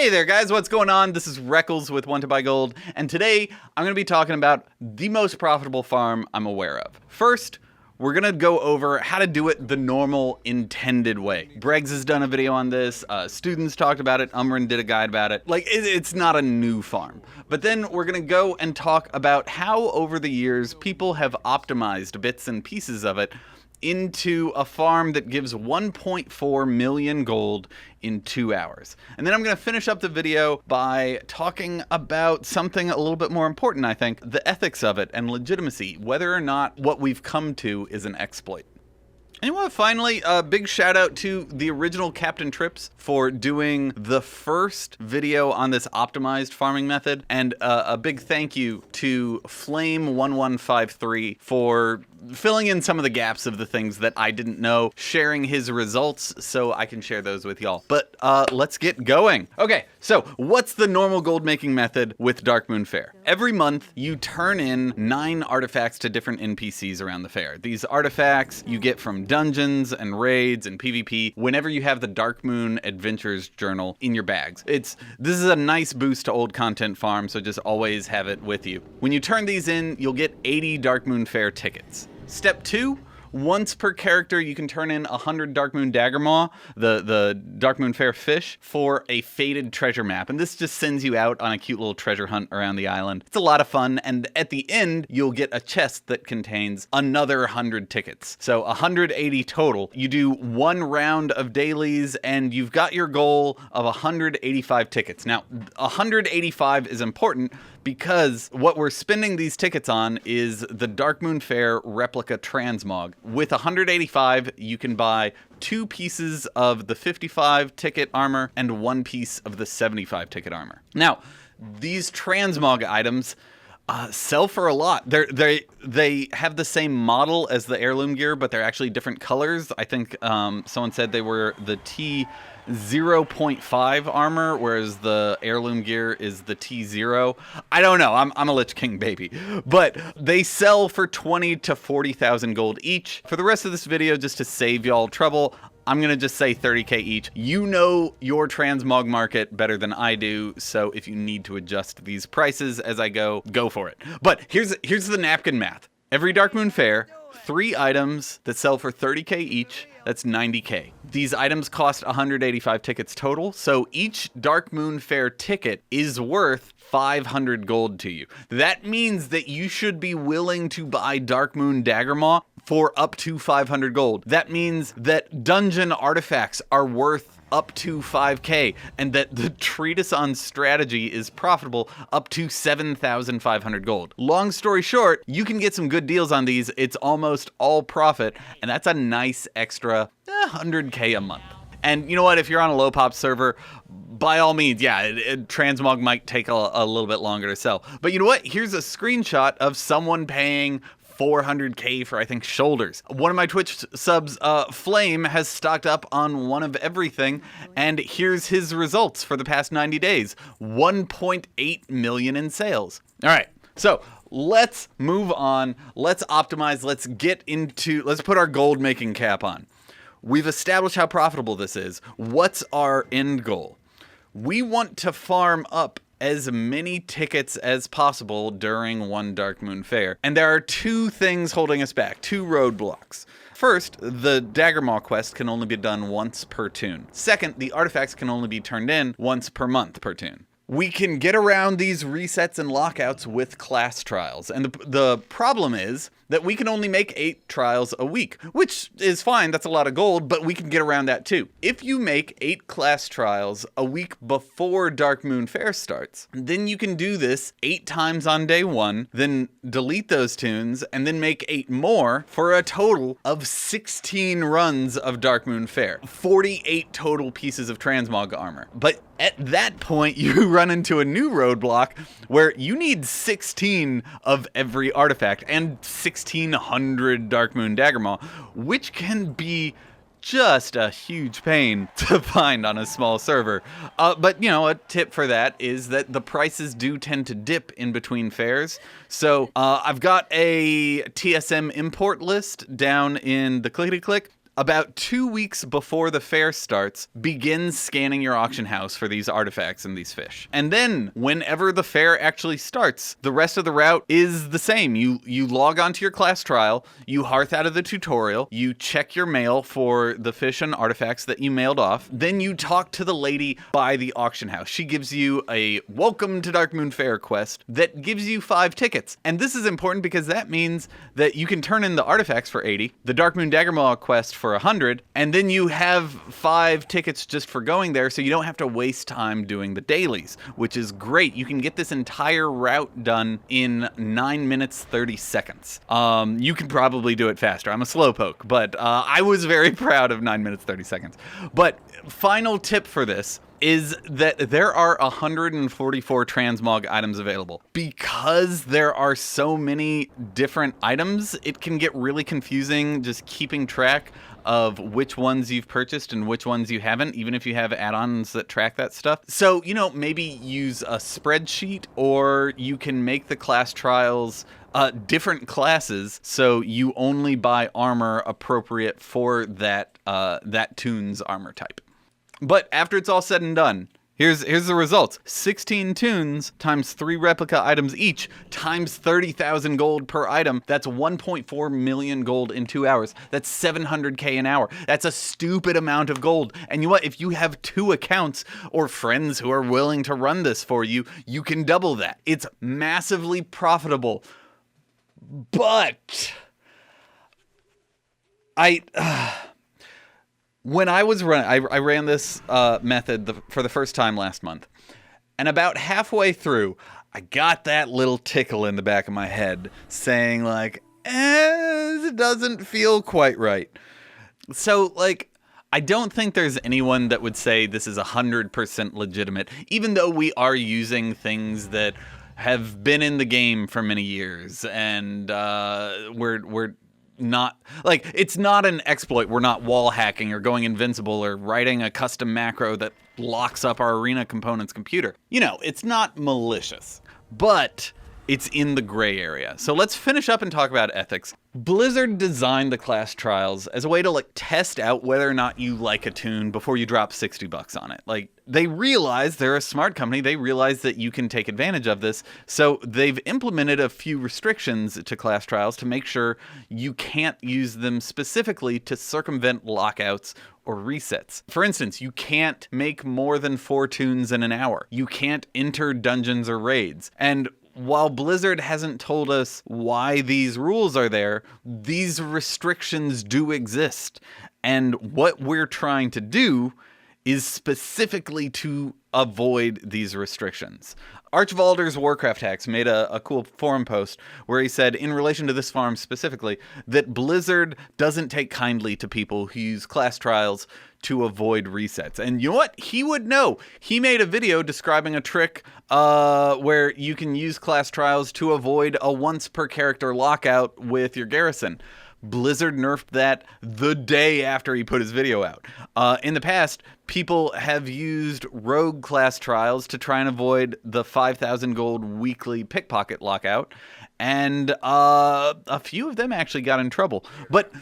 Hey there guys, what's going on? This is Reckles with WTBGold, and today I'm going to be talking about the most profitable farm I'm aware of. First, we're going to go over how to do it the normal, intended way. Briggs has done a video on this, students talked about it, Umran did a guide about it. Like, it's not a new farm. But then we're going to go and talk about how over the years people have optimized bits and pieces of it into a farm that gives 1.4 million gold in 2 hours. And then I'm going to finish up the video by talking about something a little bit more important, I think, the ethics of it and legitimacy, whether or not what we've come to is an exploit. And you know what, finally, a big shout out to the original Captain Trips for doing the first video on this optimized farming method, and a big thank you to Flame1153 for filling in some of the gaps of the things that I didn't know, sharing his results so I can share those with y'all. But let's get going. Okay, so what's the normal gold making method with Darkmoon Faire? Every month you turn in 9 artifacts to different NPCs around the fair. These artifacts you get from dungeons and raids and PvP whenever you have the Darkmoon Adventures journal in your bags. This is a nice boost to old content farm, so just always have it with you. When you turn these in, you'll get 80 Darkmoon Faire tickets. Step 2, once per character, you can turn in 100 Darkmoon Daggermaw, the Darkmoon Faire fish, for a faded treasure map. And this just sends you out on a cute little treasure hunt around the island. It's a lot of fun, and at the end, you'll get a chest that contains another 100 tickets. So 180 total. You do 1 round of dailies, and you've got your goal of 185 tickets. Now, 185 is important because what we're spending these tickets on is the Darkmoon Faire replica transmog. With 185, you can buy 2 pieces of the 55 ticket armor and 1 piece of the 75 ticket armor. Now, these transmog items sell for a lot. They have the same model as the heirloom gear, but they're actually different colors. I think someone said they were the T0.5 armor, whereas the heirloom gear is the T0. I don't know. I'm a Lich King baby. But they sell for 20 to 40,000 gold each. For the rest of this video, just to save y'all trouble, I'm going to just say 30k each. You know your transmog market better than I do, so if you need to adjust these prices as I go for it. But here's the napkin math. Every Darkmoon Faire, 3 items that sell for 30k each, that's 90k. These items cost 185 tickets total, so each Darkmoon Faire ticket is worth 500 gold to you. That means that you should be willing to buy Darkmoon Daggermaw for up to 500 gold. That means that dungeon artifacts are worth up to 5k, and that the treatise on strategy is profitable up to 7,500 gold. Long story short, you can get some good deals on these. It's almost all profit, and that's a nice extra 100k a month. And you know what, if you're on a low pop server, by all means, yeah, transmog might take a little bit longer to sell. But you know what, here's a screenshot of someone paying 400k for, I think, shoulders. One of my Twitch subs, Flame, has stocked up on one of everything, and here's his results for the past 90 days. 1.8 million in sales. All right, so let's move on. Let's optimize. Let's put our gold making cap on. We've established how profitable this is. What's our end goal? We want to farm up as many tickets as possible during one Darkmoon Faire. And there are 2 things holding us back, 2 roadblocks. First, the Daggermaw quest can only be done once per tune. Second, the artifacts can only be turned in once per month per tune. We can get around these resets and lockouts with class trials. And the problem is that we can only make 8 trials a week, which is fine, that's a lot of gold, but we can get around that too. If you make 8 class trials a week before Darkmoon Faire starts, then you can do this 8 times on day 1, then delete those tunes, and then make 8 more for a total of 16 runs of Darkmoon Faire. 48 total pieces of transmog armor. But at that point, you run into a new roadblock where you need 16 of every artifact and 1,600 Darkmoon Daggermaw, which can be just a huge pain to find on a small server. But, you know, a tip for that is that the prices do tend to dip in between fairs. So I've got a TSM import list down in the clickety-click. about 2 weeks before the fair starts, begin scanning your auction house for these artifacts and these fish. And then, whenever the fair actually starts, the rest of the route is the same. You log onto your class trial, you hearth out of the tutorial, you check your mail for the fish and artifacts that you mailed off, then you talk to the lady by the auction house. She gives you a Welcome to Darkmoon Faire quest that gives you 5 tickets. And this is important because that means that you can turn in the artifacts for 80, the Darkmoon Dagger Maw quest for 100, and then you have 5 tickets just for going there, so you don't have to waste time doing the dailies, which is great. You can get this entire route done in 9 minutes 30 seconds. You can probably do it faster. I'm a slowpoke, but I was very proud of 9 minutes 30 seconds. But final tip for this is that there are 144 transmog items available. Because there are so many different items, it can get really confusing just keeping track of which ones you've purchased and which ones you haven't, even if you have add-ons that track that stuff. So, maybe use a spreadsheet, or you can make the class trials different classes, so you only buy armor appropriate for that toon's armor type. But after it's all said and done, here's the results. 16 toons times 3 replica items each times 30,000 gold per item. That's 1.4 million gold in 2 hours. That's 700k an hour. That's a stupid amount of gold. And you know what? If you have 2 accounts or friends who are willing to run this for you, you can double that. It's massively profitable. But when I was running, I ran this method for the first time last month, and about halfway through, I got that little tickle in the back of my head saying like, it doesn't feel quite right. So I don't think there's anyone that would say this is 100% legitimate, even though we are using things that have been in the game for many years, and we're not, it's not an exploit. We're not wall hacking or going invincible or writing a custom macro that locks up our arena component's computer. It's not malicious, but it's in the gray area. So let's finish up and talk about ethics. Blizzard designed the class trials as a way to test out whether or not you like a toon before you drop $60 on it. They realize they're a smart company. They realize that you can take advantage of this. So they've implemented a few restrictions to class trials to make sure you can't use them specifically to circumvent lockouts or resets. For instance, you can't make more than 4 toons in an hour. You can't enter dungeons or raids. And while Blizzard hasn't told us why these rules are there, these restrictions do exist. And what we're trying to do is specifically to avoid these restrictions. Archvalder's Warcraft Hacks made a cool forum post where he said, in relation to this farm specifically, that Blizzard doesn't take kindly to people who use class trials to avoid resets. And you know what? He would know. He made a video describing a trick where you can use class trials to avoid a once per character lockout with your garrison. Blizzard nerfed that the day after he put his video out. In the past, people have used rogue class trials to try and avoid the 5,000 gold weekly pickpocket lockout, and a few of them actually got in trouble. But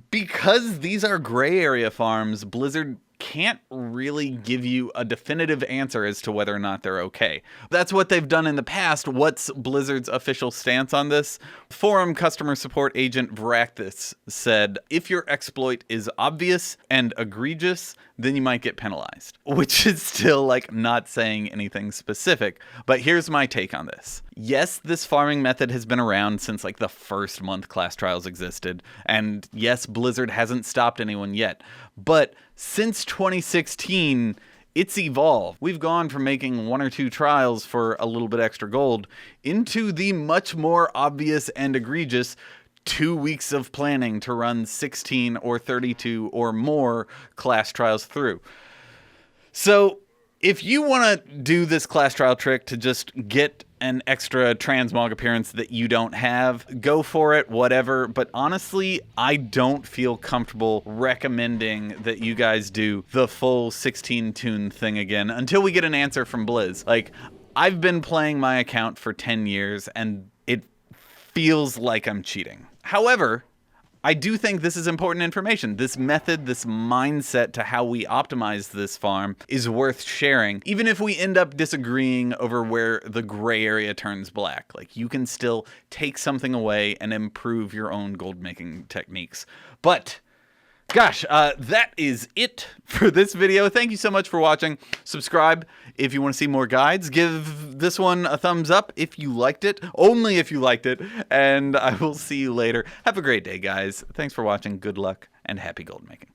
because these are gray area farms, Blizzard can't really give you a definitive answer as to whether or not they're okay. That's what they've done in the past. What's Blizzard's official stance on this? Forum customer support agent Vracthis said, if your exploit is obvious and egregious, then you might get penalized. Which is still not saying anything specific, but here's my take on this. Yes, this farming method has been around since the first month class trials existed, and yes, Blizzard hasn't stopped anyone yet, but since 2016, it's evolved. We've gone from making 1 or 2 trials for a little bit extra gold into the much more obvious and egregious 2 weeks of planning to run 16 or 32 or more class trials through. So if you want to do this class trial trick to just get an extra transmog appearance that you don't have, go for it, whatever. But honestly, I don't feel comfortable recommending that you guys do the full 16 toon thing again until we get an answer from Blizz. I've been playing my account for 10 years and it feels like I'm cheating. However, I do think this is important information. This method, this mindset to how we optimize this farm is worth sharing, even if we end up disagreeing over where the gray area turns black. Like, you can still take something away and improve your own gold making techniques. But gosh, that is it for this video. Thank you so much for watching. Subscribe if you want to see more guides. Give this one a thumbs up if you liked it, only if you liked it, and I will see you later. Have a great day, guys. Thanks for watching. Good luck and happy gold making.